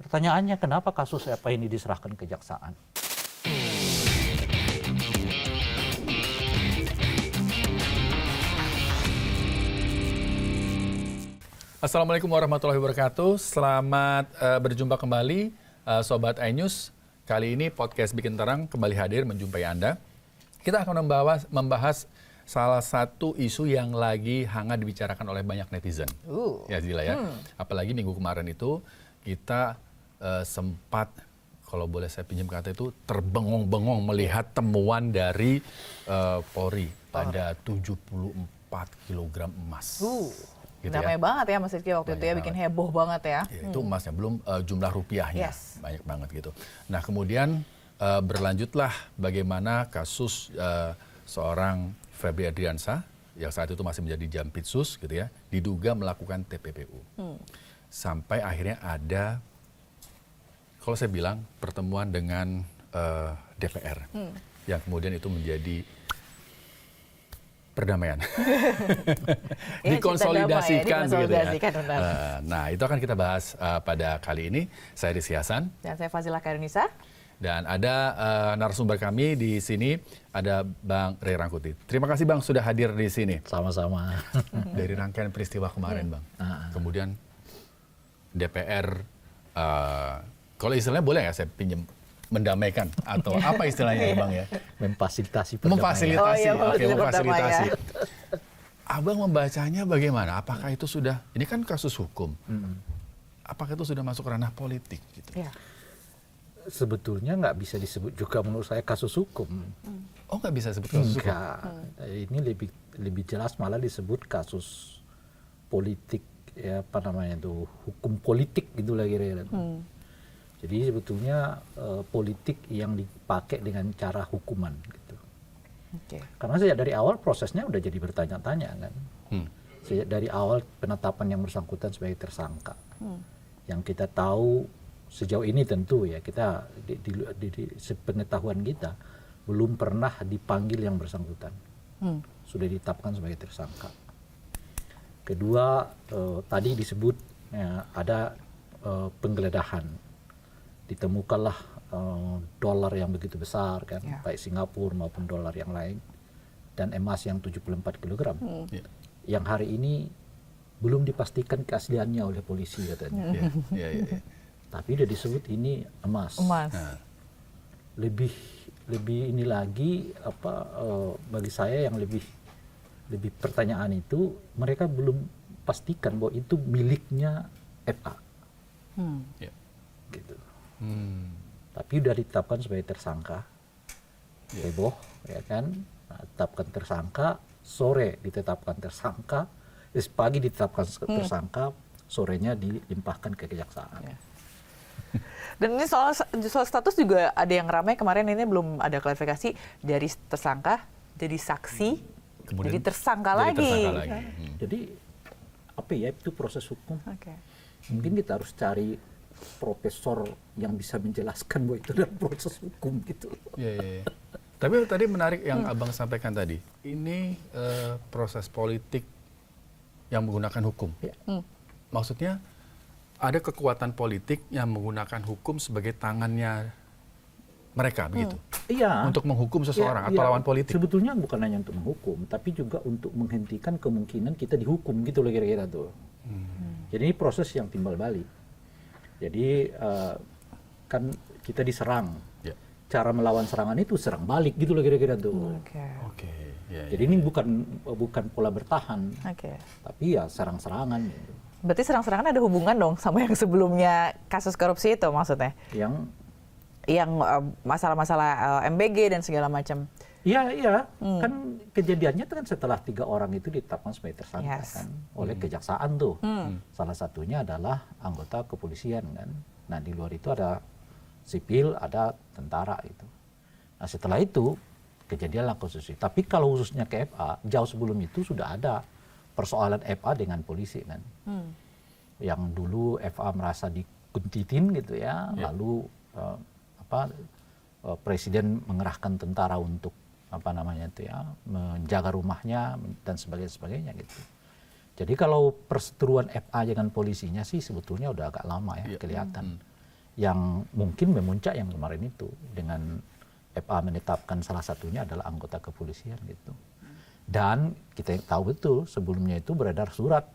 Pertanyaannya kenapa kasus apa ini diserahkan ke kejaksaan? Assalamualaikum warahmatullahi wabarakatuh. Selamat berjumpa kembali Sobat iNews. Kali ini podcast Bikin Terang kembali hadir menjumpai Anda. Kita akan membahas salah satu isu yang lagi hangat dibicarakan oleh banyak netizen. Ya Zila ya. Apalagi minggu kemarin itu kita sempat, kalau boleh saya pinjam kata itu, terbengong-bengong melihat temuan dari Polri pada 74 kg emas. Gitu damai banget ya Mas Rizky waktu itu ya, bikin heboh banget ya. Itu emasnya, belum jumlah rupiahnya, banyak banget gitu. Nah kemudian berlanjutlah bagaimana kasus seorang Febri Adriansyah yang saat itu masih menjadi Jampitsus gitu ya, diduga melakukan TPPU. Sampai akhirnya ada, kalau saya bilang, pertemuan dengan DPR yang kemudian itu menjadi perdamaian. Dikonsolidasikan gitu ya. Nah, itu akan kita bahas pada kali ini. Saya Rizky Hasan. Dan saya Fazilah Kairunisa. Dan ada narasumber kami di sini, ada Bang Ray Rangkuti. Terima kasih Bang sudah hadir di sini. Sama-sama. Dari rangkaian peristiwa kemarin Bang. Kemudian DPR, kalau istilahnya boleh nggak saya pinjam, mendamaikan atau apa istilahnya Bang ya? Memfasilitasi. Memfasilitasi. Abang membacanya bagaimana? Apakah itu sudah, ini kan kasus hukum, apakah itu sudah masuk ranah politik gitu? Ya. Sebetulnya nggak bisa disebut juga menurut saya kasus hukum. Oh nggak bisa disebut kasus hukum? Ini lebih jelas malah disebut kasus politik, ya apa namanya itu, hukum politik gitu lah kira-kira. Jadi sebetulnya politik yang dipakai dengan cara hukuman gitu. Karena sejak dari awal prosesnya udah jadi bertanya-tanya kan. Sejak dari awal penetapan yang bersangkutan sebagai tersangka. Yang kita tahu sejauh ini tentu ya kita di sepengetahuan kita belum pernah dipanggil yang bersangkutan. Sudah ditetapkan sebagai tersangka. Kedua tadi disebut ya, ada penggeledahan. Ditemukanlah dolar yang begitu besar kan, baik Singapura maupun dolar yang lain, dan emas yang 74 kg. Yang hari ini belum dipastikan keasliannya oleh polisi katanya. Tapi udah disebut ini emas. Lebih ini lagi apa bagi saya yang lebih pertanyaan itu, mereka belum pastikan bahwa itu miliknya FA. Gitu. Tapi udah ditetapkan sebagai tersangka, heboh, ya kan? Nah, ditetapkan tersangka, sore ditetapkan tersangka, pagi ditetapkan tersangka, sorenya dilimpahkan ke kejaksaan. Dan ini soal status juga ada yang ramai kemarin, ini belum ada klarifikasi dari tersangka jadi saksi, kemudian jadi tersangka lagi. Jadi apa ya itu proses hukum? Mungkin kita harus cari profesor yang bisa menjelaskan bahwa itu adalah proses hukum gitu. Tapi tadi menarik yang Abang sampaikan tadi. Ini proses politik yang menggunakan hukum. Maksudnya ada kekuatan politik yang menggunakan hukum sebagai tangannya mereka begitu. Iya. Untuk menghukum seseorang atau lawan politik. Sebetulnya bukan hanya untuk menghukum, tapi juga untuk menghentikan kemungkinan kita dihukum gitu loh kira-kira tuh. Jadi ini proses yang timbal balik. Jadi kan kita diserang, cara melawan serangan itu serang balik gitu loh kira-kira tuh. Jadi ini bukan pola bertahan, tapi ya serang-serangan. Gitu. Berarti serang-serangan ada hubungan dong sama yang sebelumnya kasus korupsi itu maksudnya? Yang masalah-masalah MBG dan segala macam. Iya. Kan kejadiannya itu kan setelah 3 orang itu ditetapkan sebagai tersangka kan oleh kejaksaan tuh. Salah satunya adalah anggota kepolisian kan. Nah di luar itu ada sipil, ada tentara itu. Nah setelah itu kejadianlah kasus itu. Tapi kalau khususnya ke FA, jauh sebelum itu sudah ada persoalan FA dengan polisi kan. Yang dulu FA merasa dikuntitin gitu ya, lalu presiden mengerahkan tentara untuk menjaga rumahnya dan sebagainya gitu. Jadi kalau perseteruan FA dengan polisinya sih sebetulnya udah agak lama ya kelihatan. yang mungkin memuncak yang kemarin itu dengan FA menetapkan salah satunya adalah anggota kepolisian gitu. Dan kita tahu betul sebelumnya itu beredar surat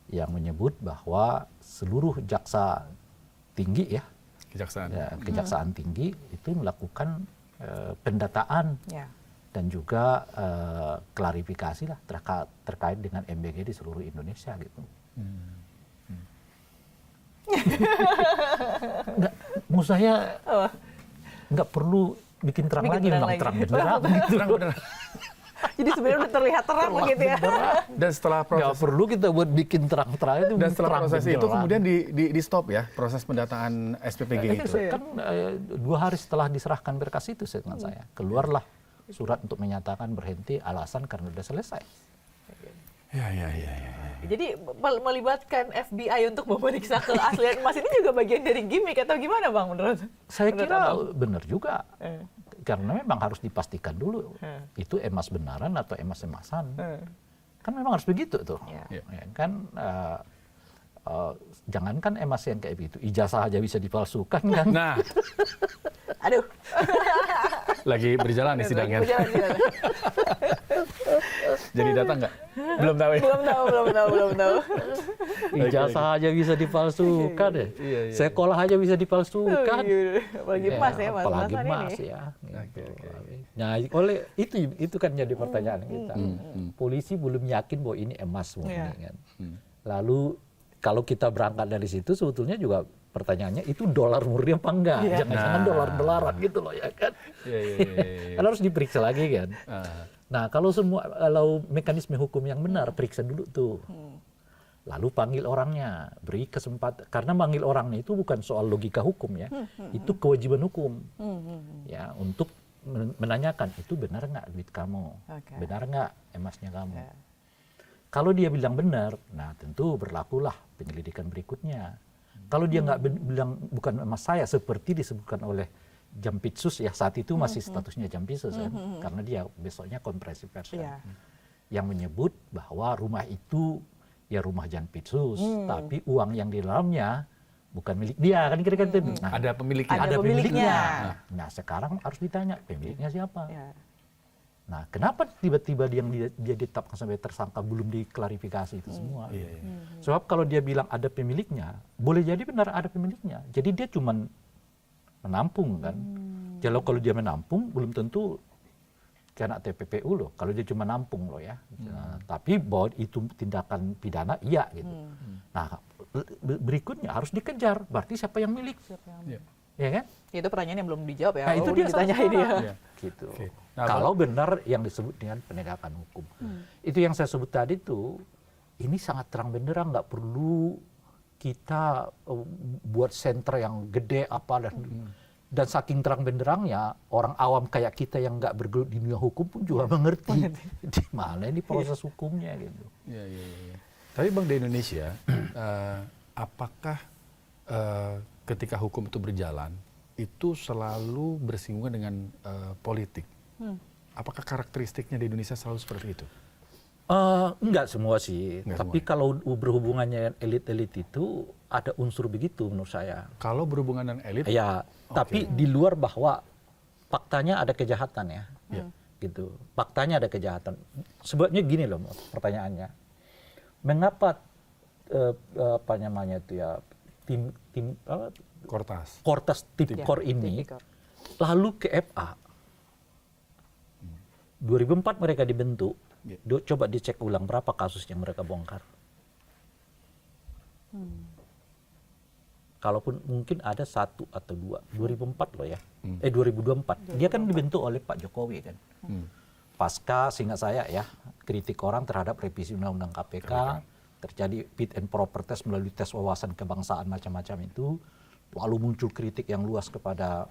yang menyebut bahwa seluruh jaksa tinggi ya, kejaksaan tinggi itu melakukan pendataan dan juga klarifikasi lah terkait dengan MBG di seluruh Indonesia gitu. Nggak, menurut saya nggak perlu bikin terang lagi, memang terang benerang gitu. Jadi sebenarnya udah terlihat terang begitu ya. Dan setelah proses Nggak perlu kita buat bikin terang-terang itu. dan setelah terang proses itu benerang. kemudian di stop ya proses pendataan SPPG itu. Kan 2 hari setelah diserahkan berkas itu dengan saya keluarlah surat untuk menyatakan berhenti alasan karena sudah selesai. Ya. Jadi melibatkan FBI untuk memeriksa keaslian emas ini juga bagian dari gimmick atau gimana Bang menurut? Saya kira Abang? benar juga. Karena memang harus dipastikan dulu itu emas benaran atau emas-emasan. Kan memang harus begitu tuh. Ya. Ya, kan jangankan emas yang kayak begitu, ijazah aja bisa dipalsukan kan. Nah, Aduh. lagi berjalan nih sidangnya. Berjalan. Jadi datang nggak? Belum tahu ya. Belum tahu. Ijazah aja bisa dipalsukan ya. Iya. Sekolah aja bisa dipalsukan. Apalagi emas ya, apalagi emas-emasan emas ini. ya. Gitu. Nah, oleh itu kan jadi pertanyaan kita. Polisi belum yakin bahwa ini emas murni kan. Lalu kalau kita berangkat dari situ sebetulnya juga pertanyaannya itu dolar murni apa enggak? Jangan-jangan dolar-dolaran gitu loh ya kan. Iya. Kan harus diperiksa lagi kan. Nah, kalau mekanisme hukum yang benar, periksa dulu tuh. Lalu panggil orangnya, beri kesempatan. Karena manggil orangnya itu bukan soal logika hukum ya. Itu kewajiban hukum. Ya, untuk menanyakan, itu benar nggak duit kamu? Benar nggak emasnya kamu? Kalau dia bilang benar, nah tentu berlakulah penyelidikan berikutnya. Kalau dia nggak bilang bukan emas saya, seperti disebutkan oleh Jampitsus ya, saat itu masih statusnya Jampitsus kan, karena dia besoknya konferensi pers yang menyebut bahwa rumah itu ya rumah Jampitsus, tapi uang yang di dalamnya bukan milik dia kan kira-kira itu. Nah, Ada pemiliknya. Ada pemiliknya. Nah, sekarang harus ditanya pemiliknya siapa. Nah, kenapa tiba-tiba dia ditetapkan sebagai tersangka belum diklarifikasi itu semua? Sebab kalau dia bilang ada pemiliknya, boleh jadi benar ada pemiliknya. Jadi dia cuma menampung kan. Kalau dia menampung belum tentu kena TPPU loh. Kalau dia cuma nampung loh ya. Nah, tapi bahwa itu tindakan pidana iya gitu. Nah, berikutnya harus dikejar. Berarti siapa yang milik? Ya kan? Itu pertanyaan yang belum dijawab ya. Nah, itu dia ditanyain ya. Gitu. Nah, kalau benar yang disebut dengan penegakan hukum. Itu yang saya sebut tadi tuh, ini sangat terang benderang, nggak perlu kita buat center yang gede apa dan saking terang benderangnya orang awam kayak kita yang nggak bergelut di dunia hukum pun juga mengerti di mana ini proses hukumnya gitu. Iya. Tapi Bang di Indonesia, apakah ketika hukum itu berjalan itu selalu bersinggungan dengan politik? Apakah karakteristiknya di Indonesia selalu seperti itu? Enggak semua sih, tapi semua. kalau berhubungannya elit-elit itu ada unsur begitu menurut saya. Kalau berhubungan dengan elit, Ya, tapi di luar bahwa faktanya ada kejahatan ya, gitu. Faktanya ada kejahatan. Sebabnya gini loh, pertanyaannya, mengapa apa namanya itu ya tim Kortas Tipikor ini lalu ke FA 2004 mereka dibentuk. Coba dicek ulang berapa kasus yang mereka bongkar. Kalaupun mungkin ada 1 atau 2. 2004 loh ya. 2024. Dia kan dibentuk oleh Pak Jokowi kan. Pasca seingat saya ya, kritik orang terhadap revisi Undang-Undang KPK, terjadi fit and proper test melalui tes wawasan kebangsaan macam-macam itu. Lalu muncul kritik yang luas kepada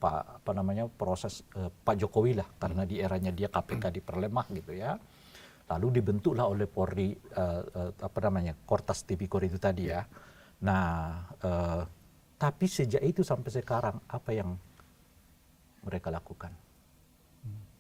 Pak Jokowi lah, karena di eranya dia KPK diperlemah gitu ya. Lalu dibentuklah oleh Polri Kortas Tipikor itu tadi ya. Nah, tapi sejak itu sampai sekarang apa yang mereka lakukan?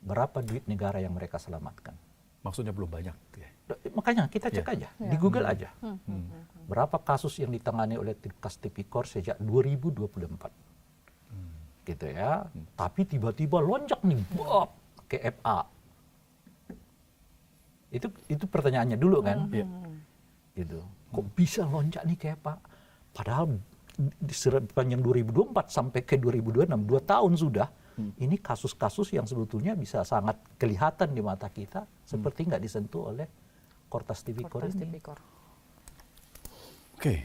Berapa duit negara yang mereka selamatkan? maksudnya belum banyak. Makanya kita cek aja di Google aja. Berapa kasus yang ditangani oleh Kas Tipikor sejak 2024. Gitu ya. Tapi tiba-tiba lonjak nih, bop, ke FA. Itu pertanyaannya dulu kan. Gitu. Kok bisa lonjak nih ke FA? Padahal sepanjang 2024 sampai ke 2026, 2 tahun sudah, ini kasus-kasus yang sebetulnya bisa sangat kelihatan di mata kita seperti nggak disentuh oleh Kortas Tipikor ini. Oke,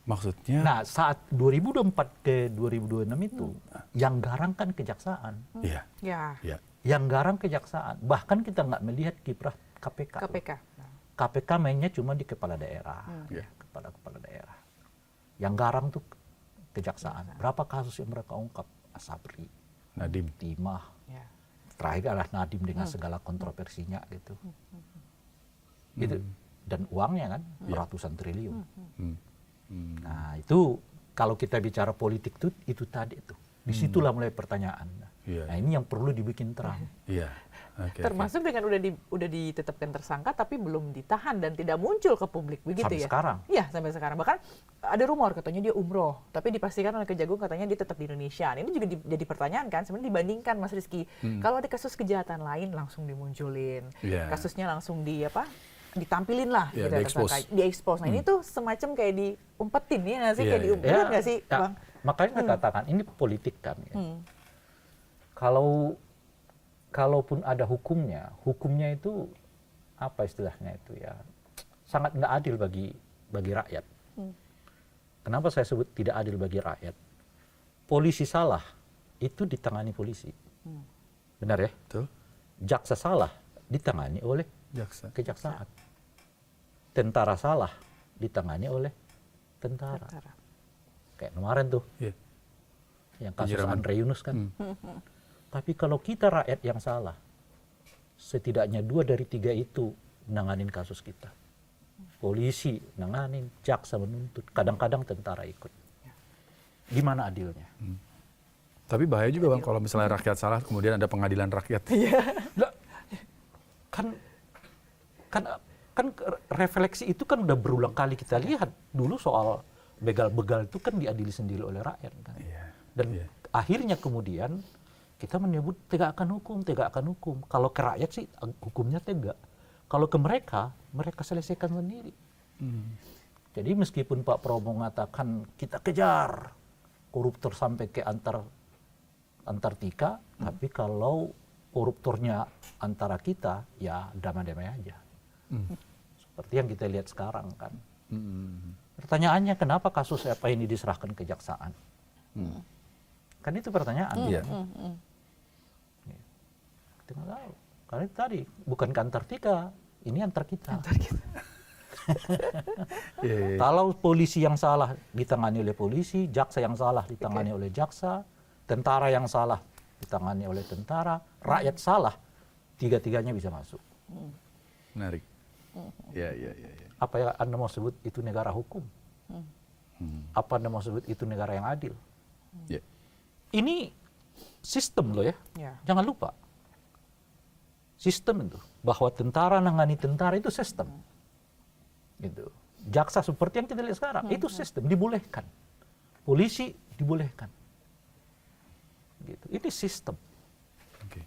maksudnya. Nah, saat 2024 ke 2026 itu, yang garang kan kejaksaan. Iya. Ya. Iya. Yang garang kejaksaan. Bahkan kita nggak melihat kiprah KPK. KPK mainnya cuma di kepala daerah. Iya. Kepala daerah. Yang garang tuh kejaksaan. Berapa kasus yang mereka ungkap? Asabri, Nadiem. Timah. Ya. Terakhir adalah Nadiem dengan segala kontroversinya gitu. Gitu. Dan uangnya kan ratusan triliun. Nah itu kalau kita bicara politik tuh itu tadi tuh. Disitulah mulai pertanyaan. Iya. Nah ini yang perlu dibikin terang. Iya. Oke, Termasuk dengan udah ditetapkan tersangka tapi belum ditahan dan tidak muncul ke publik begitu Sampai ya. sekarang. Iya, sampai sekarang. Bahkan ada rumor katanya dia umroh, tapi dipastikan oleh Kejagung katanya dia tetap di Indonesia. Nah, ini juga jadi pertanyaan kan sebenarnya dibandingkan Mas Rizky. Kalau ada kasus kejahatan lain langsung dimunculin. Iya. Kasusnya langsung ditampilin lah Iya, gitu di-expose. di-expose. Nah, ini tuh semacam kayak diumpetin ya nggak sih? Kayak diumpetin nggak sih, ya, Bang? makanya saya katakan ini politik kan. Ya. Kalaupun ada hukumnya itu apa istilahnya itu ya sangat nggak adil bagi rakyat. Kenapa saya sebut tidak adil bagi rakyat? Polisi salah itu ditangani polisi, benar ya? Betul. Jaksa salah ditangani oleh Jaksa. kejaksaan. Tentara salah ditangani oleh tentara. Kayak kemarin tuh Iya. yang kasus Penyiraman. Andre Yunus kan. Tapi kalau kita rakyat yang salah, setidaknya 2 dari 3 itu nanganin kasus kita. Polisi nanganin, jaksa menuntut, kadang-kadang tentara ikut. Gimana adilnya? Tapi bahaya juga Bang kalau misalnya rakyat salah kemudian ada pengadilan rakyat. Lah, kan refleksi itu kan udah berulang kali kita lihat. Dulu soal begal-begal itu kan diadili sendiri oleh rakyat kan. Dan akhirnya kemudian kita menyebut tegakkan hukum. Kalau ke rakyat sih hukumnya tegak. Kalau ke mereka selesaikan sendiri. Jadi meskipun Pak Prabowo mengatakan kita kejar koruptor sampai ke Antartika, tapi kalau koruptornya antara kita, ya damai-damai aja. Seperti yang kita lihat sekarang kan. Pertanyaannya kenapa kasus apa ini diserahkan ke kejaksaan? Kan itu pertanyaan. Iya. Kita nggak tahu. Karena itu tadi bukan ke Antartika, ini antar kita. Kalau polisi yang salah ditangani oleh polisi, jaksa yang salah ditangani oleh jaksa, tentara yang salah ditangani oleh tentara, rakyat salah, tiga-tiganya bisa masuk. Menarik. Ya. Apa yang Anda mau sebut itu negara hukum? Apa Anda mau sebut itu negara yang adil? Ya. Ini sistem loh ya. Jangan lupa. Sistem itu. Bahwa tentara nangani tentara itu sistem. Gitu. Jaksa seperti yang kita lihat sekarang, itu sistem, dibolehkan. Polisi dibolehkan. Gitu. Ini sistem.